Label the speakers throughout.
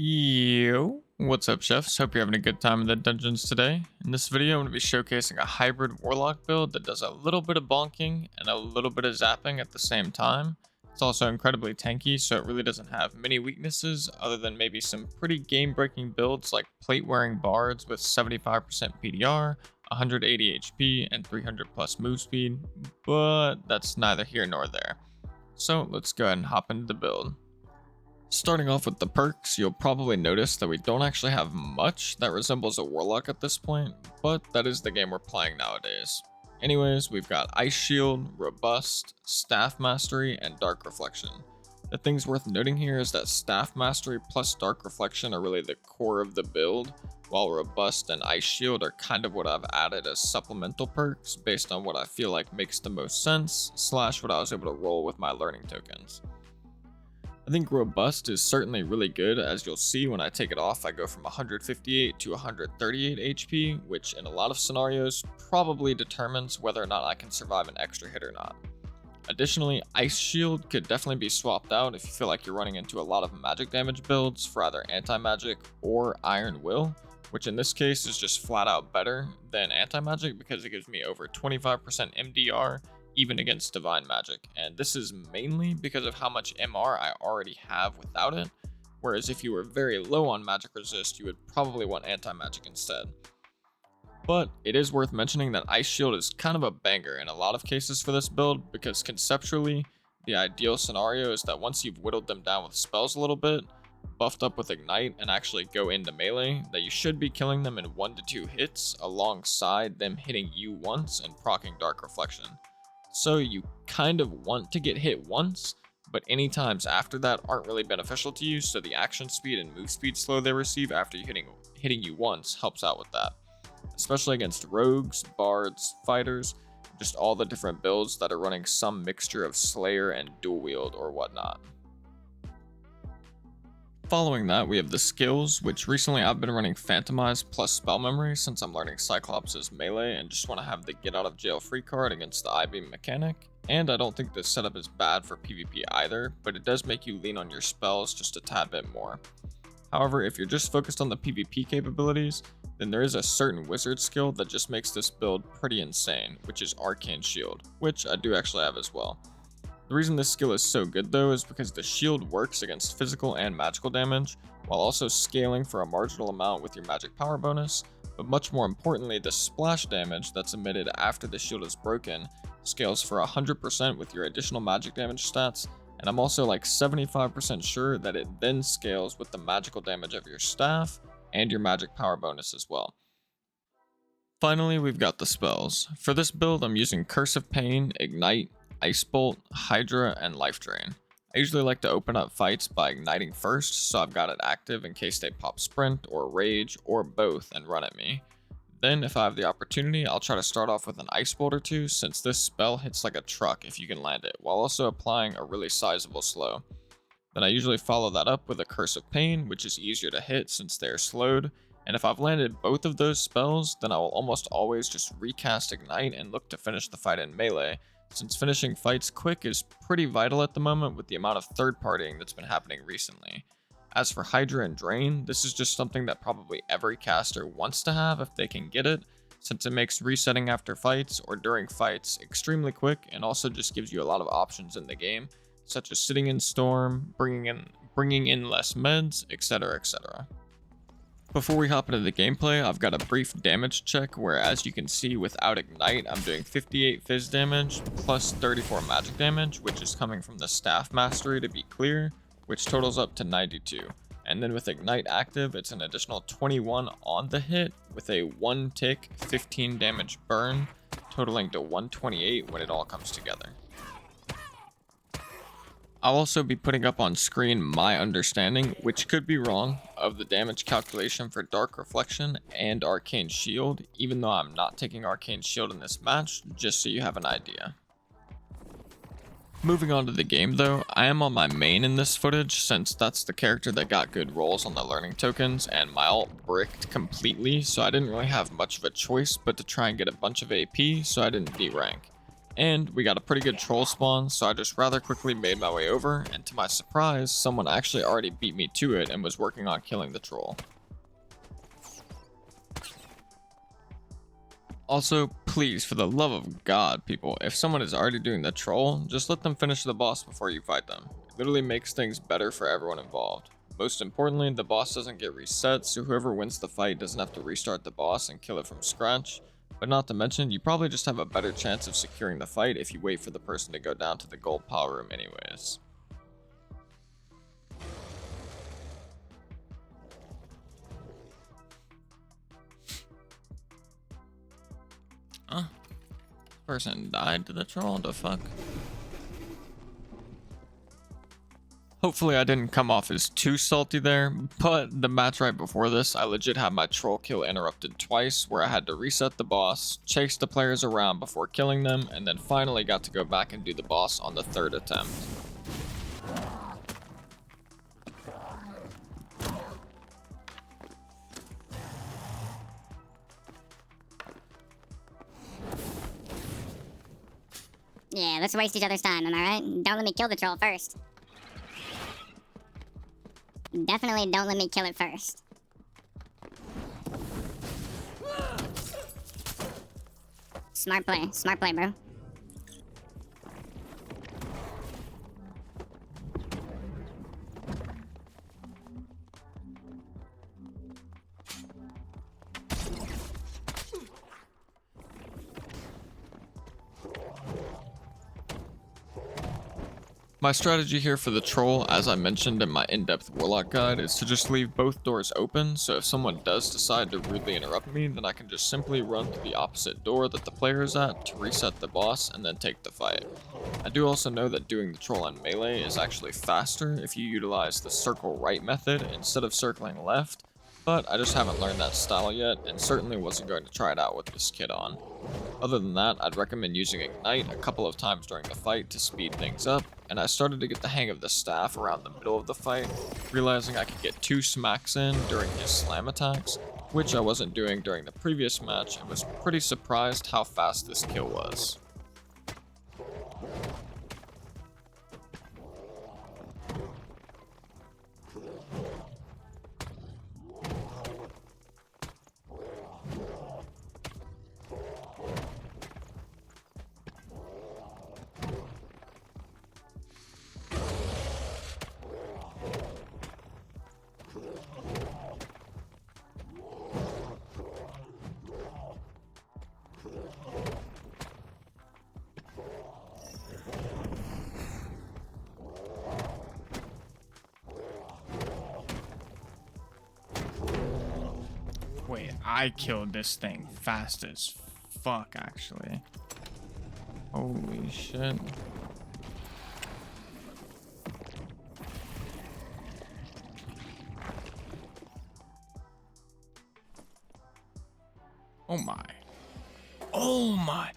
Speaker 1: Yo, what's up, chefs? Hope you're having a good time in the dungeons today. In this video, I'm going to be showcasing a hybrid Warlock build that does a little bit of bonking and a little bit of zapping at the same time. It's also incredibly tanky, so it really doesn't have many weaknesses other than maybe some pretty game-breaking builds like plate-wearing bards with 75% PDR, 180 HP, and 300 plus move speed, but that's neither here nor there. So let's go ahead and hop into the build. Starting off with the perks, you'll probably notice that we don't actually have much that resembles a Warlock at this point, but that is the game we're playing nowadays. Anyways, we've got Ice Shield, Robust, Staff Mastery, and Dark Reflection. The things worth noting here is that Staff Mastery plus Dark Reflection are really the core of the build, while Robust and Ice Shield are kind of what I've added as supplemental perks based on what I feel like makes the most sense, / what I was able to roll with my learning tokens. I think Robust is certainly really good. As you'll see when I take it off, I go from 158 to 138 HP, which in a lot of scenarios probably determines whether or not I can survive an extra hit or not. Additionally, Ice Shield could definitely be swapped out if you feel like you're running into a lot of magic damage builds for either anti-magic or Iron Will, which in this case is just flat out better than anti-magic because it gives me over 25% MDR even against divine magic, and this is mainly because of how much MR I already have without it, whereas if you were very low on magic resist, you would probably want anti-magic instead. But it is worth mentioning that Ice Shield is kind of a banger in a lot of cases for this build, because conceptually, the ideal scenario is that once you've whittled them down with spells a little bit, buffed up with Ignite, and actually go into melee, that you should be killing them in 1 to 2 hits alongside them hitting you once and proccing Dark Reflection. So you kind of want to get hit once, but any times after that aren't really beneficial to you, so the action speed and move speed slow they receive after hitting you once helps out with that. Especially against rogues, bards, fighters, just all the different builds that are running some mixture of Slayer and dual wield or whatnot. Following that, we have the skills, which recently I've been running Phantomize plus Spell Memory since I'm learning Cyclops' melee and just want to have the get out of jail free card against the I-Beam mechanic. And I don't think this setup is bad for PvP either, but it does make you lean on your spells just a tad bit more. However, if you're just focused on the PvP capabilities, then there is a certain wizard skill that just makes this build pretty insane, which is Arcane Shield, which I do actually have as well. The reason this skill is so good though is because the shield works against physical and magical damage, while also scaling for a marginal amount with your magic power bonus, but much more importantly, the splash damage that's emitted after the shield is broken scales for 100% with your additional magic damage stats, and I'm also like 75% sure that it then scales with the magical damage of your staff and your magic power bonus as well. Finally, we've got the spells. For this build, I'm using Curse of Pain, Ignite, Ice Bolt, Hydra, and Life Drain. I usually like to open up fights by igniting first, so I've got it active in case they pop Sprint or Rage or both and run at me. Then if I have the opportunity, I'll try to start off with an Ice Bolt or two, since this spell hits like a truck if you can land it, while also applying a really sizable slow. Then I usually follow that up with a Curse of Pain, which is easier to hit since they're slowed, and if I've landed both of those spells, then I will almost always just recast Ignite and look to finish the fight in melee, since finishing fights quick is pretty vital at the moment with the amount of third partying that's been happening recently. As for Hydra and Drain, this is just something that probably every caster wants to have if they can get it, since it makes resetting after fights or during fights extremely quick and also just gives you a lot of options in the game, such as sitting in Storm, bringing in less meds, etc, etc. Before we hop into the gameplay, I've got a brief damage check where, as you can see, without Ignite, I'm doing 58 Fizz damage plus 34 magic damage, which is coming from the Staff Mastery to be clear, which totals up to 92. And then with Ignite active, it's an additional 21 on the hit with a 1 tick 15 damage burn, totaling to 128 when it all comes together. I'll also be putting up on screen my understanding, which could be wrong, of the damage calculation for Dark Reflection and Arcane Shield, even though I'm not taking Arcane Shield in this match, just so you have an idea. Moving on to the game though, I am on my main in this footage since that's the character that got good rolls on the learning tokens, and my ult bricked completely, so I didn't really have much of a choice but to try and get a bunch of AP so I didn't D-rank. And we got a pretty good troll spawn, so I just rather quickly made my way over, and to my surprise, someone actually already beat me to it and was working on killing the troll. Also, please, for the love of God, people, if someone is already doing the troll, just let them finish the boss before you fight them. It literally makes things better for everyone involved. Most importantly, the boss doesn't get reset, so whoever wins the fight doesn't have to restart the boss and kill it from scratch. But not to mention, you probably just have a better chance of securing the fight if you wait for the person to go down to the gold power room anyways. Huh? Person died to the troll, the fuck? Hopefully I didn't come off as too salty there, but the match right before this, I legit had my troll kill interrupted twice, where I had to reset the boss, chase the players around before killing them, and then finally got to go back and do the boss on the third attempt.
Speaker 2: Yeah, let's waste each other's time, am I right? Don't let me kill the troll first. Definitely don't let me kill it first. Smart play, bro.
Speaker 1: My strategy here for the troll, as I mentioned in my in-depth Warlock guide, is to just leave both doors open, so if someone does decide to rudely interrupt me, then I can just simply run to the opposite door that the player is at to reset the boss and then take the fight. I do also know that doing the troll on melee is actually faster if you utilize the circle right method instead of circling left, but I just haven't learned that style yet and certainly wasn't going to try it out with this kit on. Other than that, I'd recommend using Ignite a couple of times during the fight to speed things up, and I started to get the hang of the staff around the middle of the fight, realizing I could get 2 smacks in during his slam attacks, which I wasn't doing during the previous match, and was pretty surprised how fast this kill was.
Speaker 3: Wait, I killed this thing fast as fuck, actually.
Speaker 1: Holy shit.
Speaker 3: Oh my. Oh my.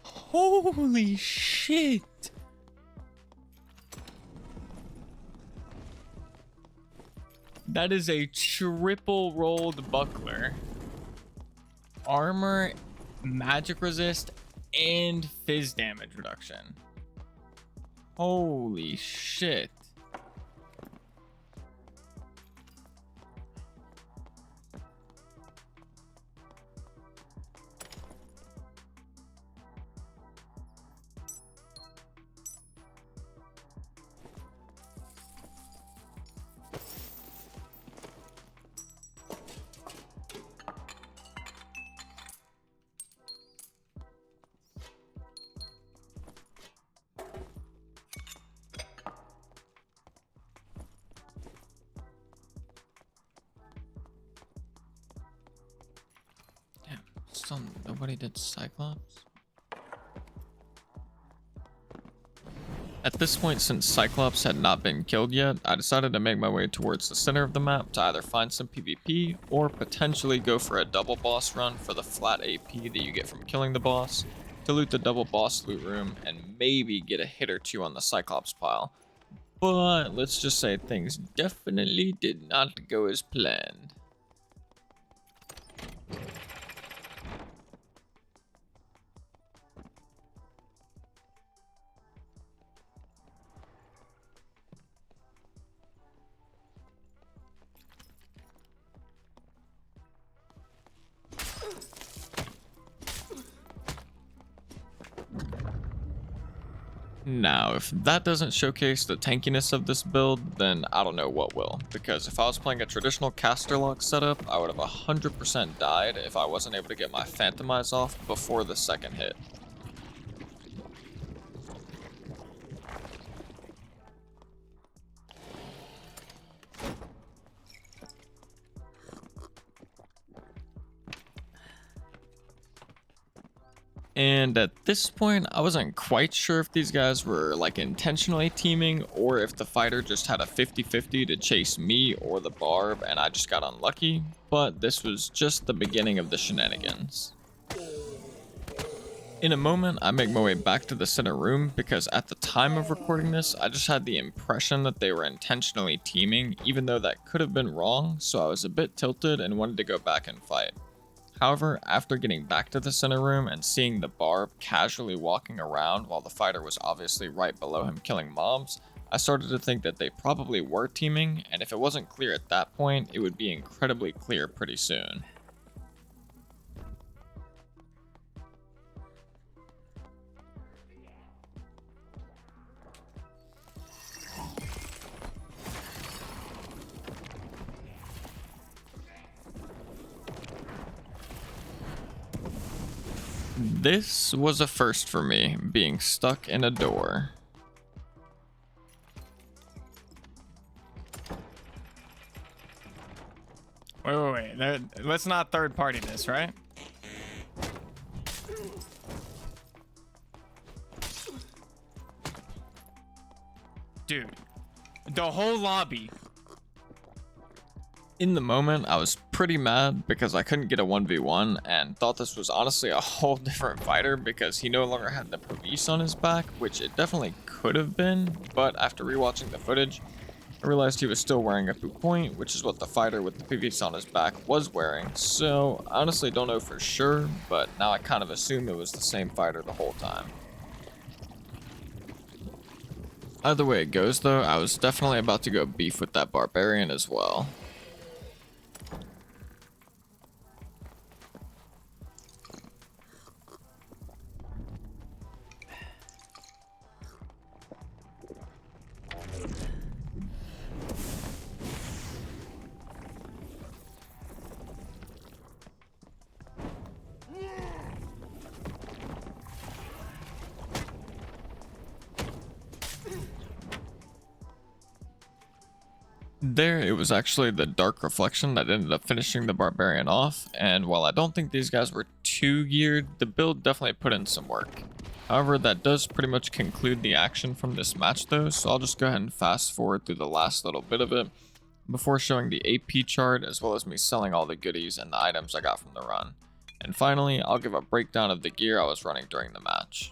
Speaker 3: Holy shit. That is a triple rolled buckler. Armor, magic resist, and fizz damage reduction. Holy shit.
Speaker 1: Still nobody did Cyclops? At this point, since Cyclops had not been killed yet, I decided to make my way towards the center of the map to either find some PvP or potentially go for a double boss run for the flat AP that you get from killing the boss, to loot the double boss loot room and maybe get a hit or two on the Cyclops pile. But let's just say things definitely did not go as planned. Now, if that doesn't showcase the tankiness of this build, then I don't know what will, because if I was playing a traditional caster lock setup, I would have 100% died if I wasn't able to get my Phantomize off before the second hit. And at this point, I wasn't quite sure if these guys were like intentionally teaming or if the fighter just had a 50-50 to chase me or the Barb and I just got unlucky, but this was just the beginning of the shenanigans. In a moment, I make my way back to the center room because at the time of recording this, I just had the impression that they were intentionally teaming, even though that could have been wrong, so I was a bit tilted and wanted to go back and fight. However, after getting back to the center room and seeing the Barb casually walking around while the fighter was obviously right below him killing mobs, I started to think that they probably were teaming, and if it wasn't clear at that point, it would be incredibly clear pretty soon. This was a first for me, being stuck in a door.
Speaker 3: Wait. Let's not third party this, right? Dude, the whole lobby.
Speaker 1: In the moment, I was pretty mad because I couldn't get a 1v1 and thought this was honestly a whole different fighter because he no longer had the police on his back, which it definitely could have been, but after rewatching the footage, I realized he was still wearing a boot point, which is what the fighter with the police on his back was wearing, so I honestly don't know for sure, but now I kind of assume it was the same fighter the whole time. Either way it goes though, I was definitely about to go beef with that barbarian as well. There, it was actually the Dark Reflection that ended up finishing the Barbarian off, and while I don't think these guys were too geared, the build definitely put in some work. However, that does pretty much conclude the action from this match though, so I'll just go ahead and fast forward through the last little bit of it, before showing the AP chart as well as me selling all the goodies and the items I got from the run. And finally, I'll give a breakdown of the gear I was running during the match.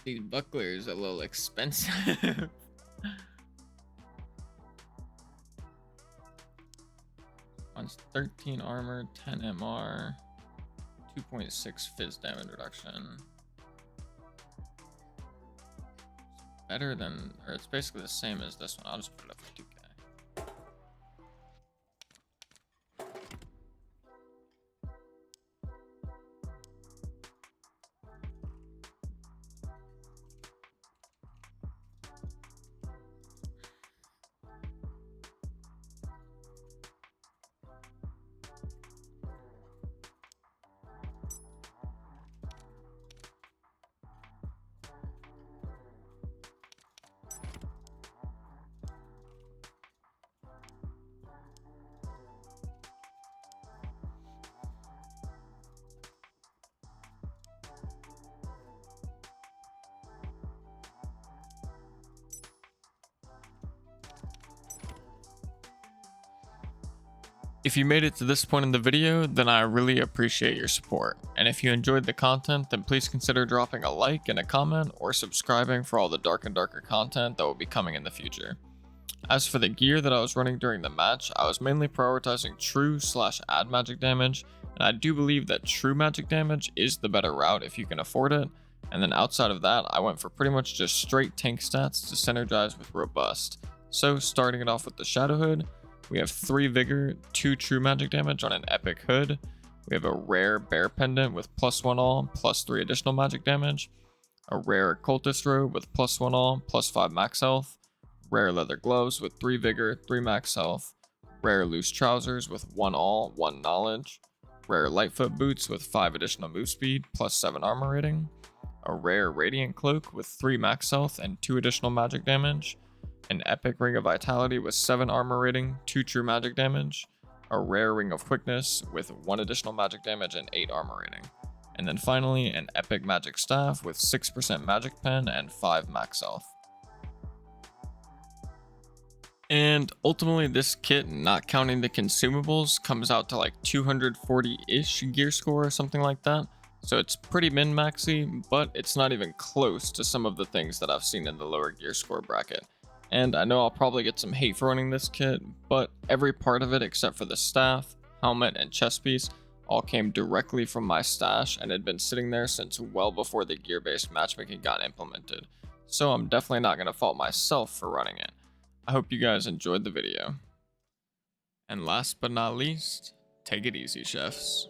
Speaker 1: These bucklers are a little expensive. One's 13 armor, 10 MR, 2.6 fizz damage reduction. Better than, or it's basically the same as this one. I'll just put it up for 2K. If you made it to this point in the video, then I really appreciate your support. And if you enjoyed the content, then please consider dropping a like and a comment or subscribing for all the dark and darker content that will be coming in the future. As for the gear that I was running during the match, I was mainly prioritizing true/add magic damage, and I do believe that true magic damage is the better route if you can afford it, and then outside of that, I went for pretty much just straight tank stats to synergize with robust. So starting it off with the Shadow Hood, we have 3 Vigor, 2 true magic damage on an epic hood, we have a rare Bear Pendant with +1 all, +3 additional magic damage, a rare Cultist Robe with +1 all, +5 max health, rare leather gloves with 3 vigor, 3 max health, rare loose trousers with 1 all, 1 knowledge, rare lightfoot boots with 5 additional move speed, +7 armor rating, a rare radiant cloak with 3 max health and 2 additional magic damage, an epic ring of vitality with 7 armor rating, 2 true magic damage, a rare ring of quickness with 1 additional magic damage and 8 armor rating, and then finally an epic magic staff with 6% magic pen and 5 max health. And ultimately this kit, not counting the consumables, comes out to like 240-ish gear score or something like that. So it's pretty min-maxy, but it's not even close to some of the things that I've seen in the lower gear score bracket. And I know I'll probably get some hate for running this kit, but every part of it except for the staff, helmet, and chest piece all came directly from my stash and had been sitting there since well before the gear-based matchmaking got implemented. So I'm definitely not going to fault myself for running it. I hope you guys enjoyed the video. And last but not least, take it easy, chefs.